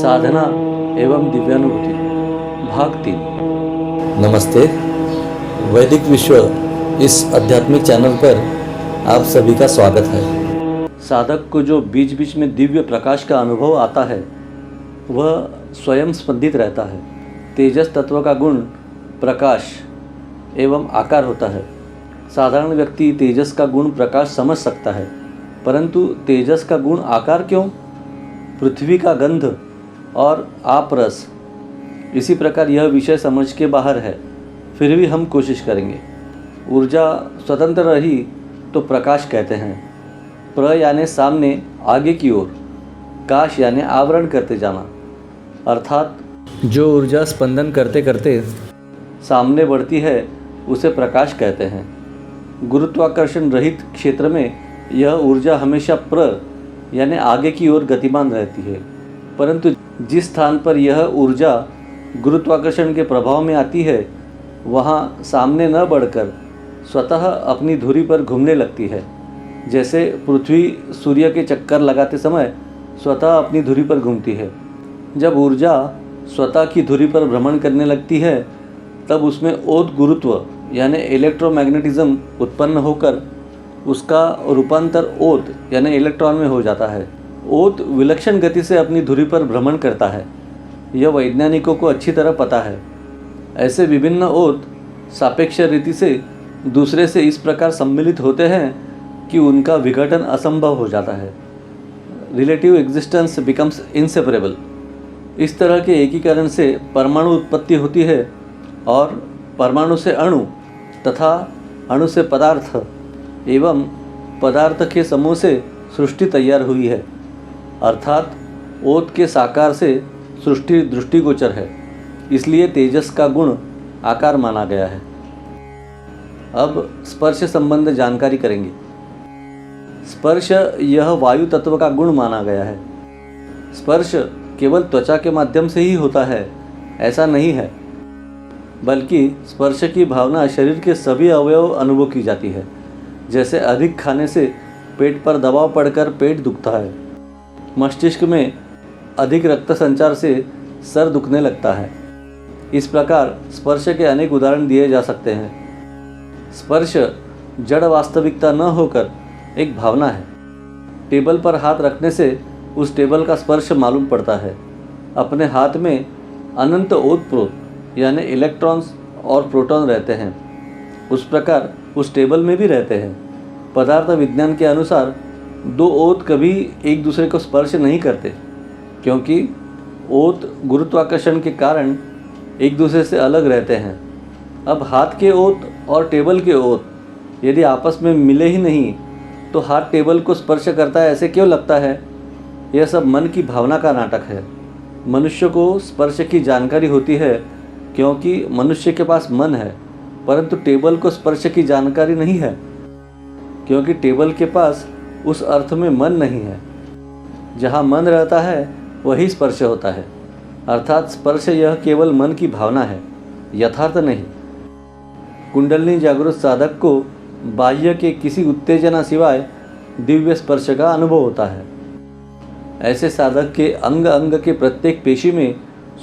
साधना एवं दिव्यानुभूति भाग 3। नमस्ते। वैदिक विश्व इस आध्यात्मिक चैनल पर आप सभी का स्वागत है। साधक को जो बीच बीच में दिव्य प्रकाश का अनुभव आता है वह स्वयं स्पंदित रहता है। तेजस तत्व का गुण प्रकाश एवं आकार होता है। साधारण व्यक्ति तेजस का गुण प्रकाश समझ सकता है, परंतु तेजस का गुण आकार क्यों? पृथ्वी का गंध और आप रस, इसी प्रकार यह विषय समझ के बाहर है, फिर भी हम कोशिश करेंगे। ऊर्जा स्वतंत्र रही तो प्रकाश कहते हैं। प्र यानी सामने, आगे की ओर, काश यानी आवरण करते जाना, अर्थात जो ऊर्जा स्पंदन करते करते सामने बढ़ती है उसे प्रकाश कहते हैं। गुरुत्वाकर्षण रहित क्षेत्र में यह ऊर्जा हमेशा प्र यानी आगे की ओर गतिमान रहती है, परंतु जिस स्थान पर यह ऊर्जा गुरुत्वाकर्षण के प्रभाव में आती है वहाँ सामने न बढ़कर स्वतः अपनी धुरी पर घूमने लगती है। जैसे पृथ्वी सूर्य के चक्कर लगाते समय स्वतः अपनी धुरी पर घूमती है। जब ऊर्जा स्वतः की धुरी पर भ्रमण करने लगती है तब उसमें ओत गुरुत्व यानी इलेक्ट्रोमैग्नेटिज्म उत्पन्न होकर उसका रूपांतर ओत यानी इलेक्ट्रॉन में हो जाता है। ओत विलक्षण गति से अपनी धुरी पर भ्रमण करता है, यह वैज्ञानिकों को अच्छी तरह पता है। ऐसे विभिन्न ओत सापेक्ष रीति से दूसरे से इस प्रकार सम्मिलित होते हैं कि उनका विघटन असंभव हो जाता है। Relative existence becomes inseparable. इस तरह के एकीकरण से परमाणु उत्पत्ति होती है और परमाणु से अणु तथा अणु से पदार्थ एवं पदार्थ के समूह से सृष्टि तैयार हुई है, अर्थात ओत के साकार से सृष्टि दृष्टिगोचर है, इसलिए तेजस का गुण आकार माना गया है। अब स्पर्श संबंध जानकारी करेंगे। स्पर्श यह वायु तत्व का गुण माना गया है। स्पर्श केवल त्वचा के माध्यम से ही होता है ऐसा नहीं है, बल्कि स्पर्श की भावना शरीर के सभी अवयव अनुभव की जाती है। जैसे अधिक खाने से पेट पर दबाव पड़कर पेट दुखता है, मस्तिष्क में अधिक रक्त संचार से सर दुखने लगता है। इस प्रकार स्पर्श के अनेक उदाहरण दिए जा सकते हैं। स्पर्श जड़ वास्तविकता न होकर एक भावना है। टेबल पर हाथ रखने से उस टेबल का स्पर्श मालूम पड़ता है। अपने हाथ में अनंत ओतप्रोत यानी इलेक्ट्रॉन्स और प्रोटॉन रहते हैं, उस प्रकार उस टेबल में भी रहते हैं। पदार्थ विज्ञान के अनुसार दो ओत कभी एक दूसरे को स्पर्श नहीं करते, क्योंकि ओत गुरुत्वाकर्षण के कारण एक दूसरे से अलग रहते हैं। अब हाथ के ओत और टेबल के ओत यदि आपस में मिले ही नहीं तो हाथ टेबल को स्पर्श करता है ऐसे क्यों लगता है? यह सब मन की भावना का नाटक है। मनुष्य को स्पर्श की जानकारी होती है क्योंकि मनुष्य के पास मन है, परंतु टेबल को स्पर्श की जानकारी नहीं है क्योंकि टेबल के पास उस अर्थ में मन नहीं है। जहाँ मन रहता है वही स्पर्श होता है, अर्थात स्पर्श यह केवल मन की भावना है, यथार्थ नहीं। कुंडलिनी जागृत साधक को बाह्य के किसी उत्तेजना सिवाय दिव्य स्पर्श का अनुभव होता है। ऐसे साधक के अंग अंग के प्रत्येक पेशी में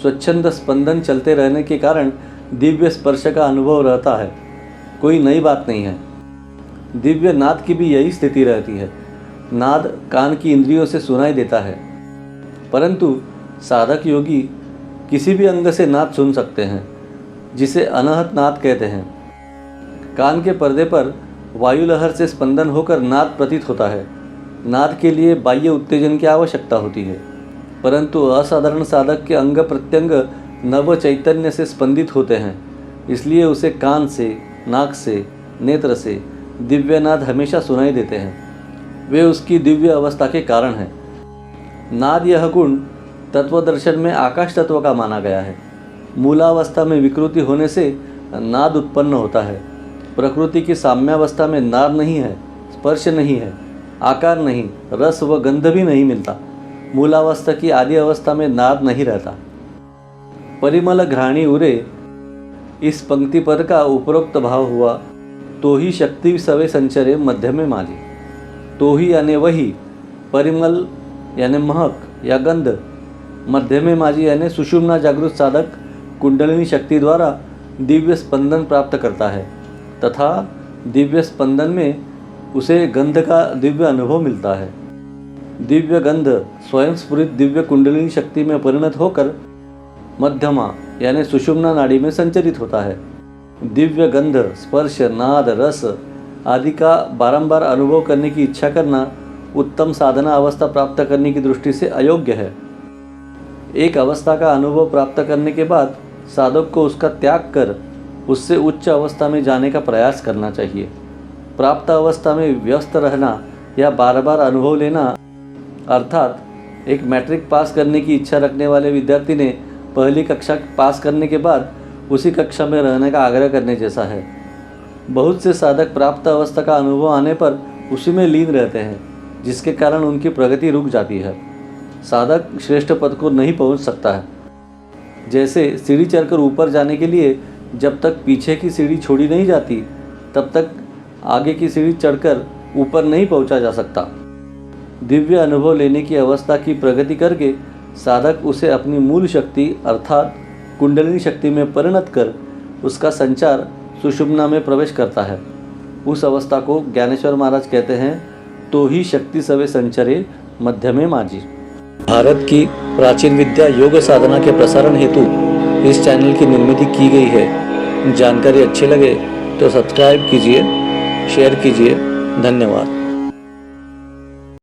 स्वच्छंद स्पंदन चलते रहने के कारण दिव्य स्पर्श का अनुभव रहता है। कोई नई बात नहीं है। दिव्य नाद की भी यही स्थिति रहती है। नाद कान की इंद्रियों से सुनाई देता है, परंतु साधक योगी किसी भी अंग से नाद सुन सकते हैं, जिसे अनहत नाद कहते हैं। कान के पर्दे पर वायु लहर से स्पंदन होकर नाद प्रतीत होता है। नाद के लिए बाह्य उत्तेजन की आवश्यकता होती है, परंतु असाधारण साधक के अंग प्रत्यंग नव चैतन्य से स्पंदित होते हैं, इसलिए उसे कान से, नाक से, नेत्र से दिव्यनाद हमेशा सुनाई देते हैं। वे उसकी दिव्य अवस्था के कारण हैं। नाद यह गुण तत्वदर्शन में आकाश तत्व का माना गया है। मूलावस्था में विकृति होने से नाद उत्पन्न होता है। प्रकृति की साम्यावस्था में नाद नहीं है, स्पर्श नहीं है, आकार नहीं, रस व गंध भी नहीं मिलता। मूलावस्था की आदि अवस्था में नाद नहीं रहता। परिमल घ्राणी उरे, इस पंक्ति पद का उपरोक्त भाव हुआ। तो ही शक्ति सवे संचरे मध्य में माझी। तो ही यानी वही, परिमल यानी महक या गंध, मध्यमे माजी यानी सुषुम्ना जागृत साधक कुंडलिनी शक्ति द्वारा दिव्य स्पंदन प्राप्त करता है तथा दिव्य स्पंदन में उसे गंध का दिव्य अनुभव मिलता है। दिव्य गंध स्वयं स्फुरित दिव्य कुंडलिनी शक्ति में परिणत होकर मध्यमा यानी सुषुम्ना नाड़ी में संचरित होता है। दिव्य गंध, स्पर्श, नाद, रस आदि का बारंबार अनुभव करने की इच्छा करना उत्तम साधना अवस्था प्राप्त करने की दृष्टि से अयोग्य है। एक अवस्था का अनुभव प्राप्त करने के बाद साधक को उसका त्याग कर उससे उच्च अवस्था में जाने का प्रयास करना चाहिए। प्राप्त अवस्था में व्यस्त रहना या बार बार अनुभव लेना अर्थात एक मैट्रिक पास करने की इच्छा रखने वाले विद्यार्थी ने पहली कक्षा पास करने के बाद उसी कक्षा में रहने का आग्रह करने जैसा है। बहुत से साधक प्राप्त अवस्था का अनुभव आने पर उसी में लीन रहते हैं, जिसके कारण उनकी प्रगति रुक जाती है। साधक श्रेष्ठ पद को नहीं पहुंच सकता है। जैसे सीढ़ी चढ़कर ऊपर जाने के लिए जब तक पीछे की सीढ़ी छोड़ी नहीं जाती तब तक आगे की सीढ़ी चढ़कर ऊपर नहीं पहुंचा जा सकता। दिव्य अनुभव लेने की अवस्था की प्रगति करके साधक उसे अपनी मूल शक्ति अर्थात कुंडलिनी शक्ति में परिणत कर उसका संचार सुषुम्ना में प्रवेश करता है। उस अवस्था को ज्ञानेश्वर महाराज कहते हैं, तो ही शक्ति सवे संचरे मध्यमे माजी। भारत की प्राचीन विद्या योग साधना के प्रसारण हेतु इस चैनल की निर्मित की गई है। जानकारी अच्छी लगे तो सब्सक्राइब कीजिए, शेयर कीजिए। धन्यवाद।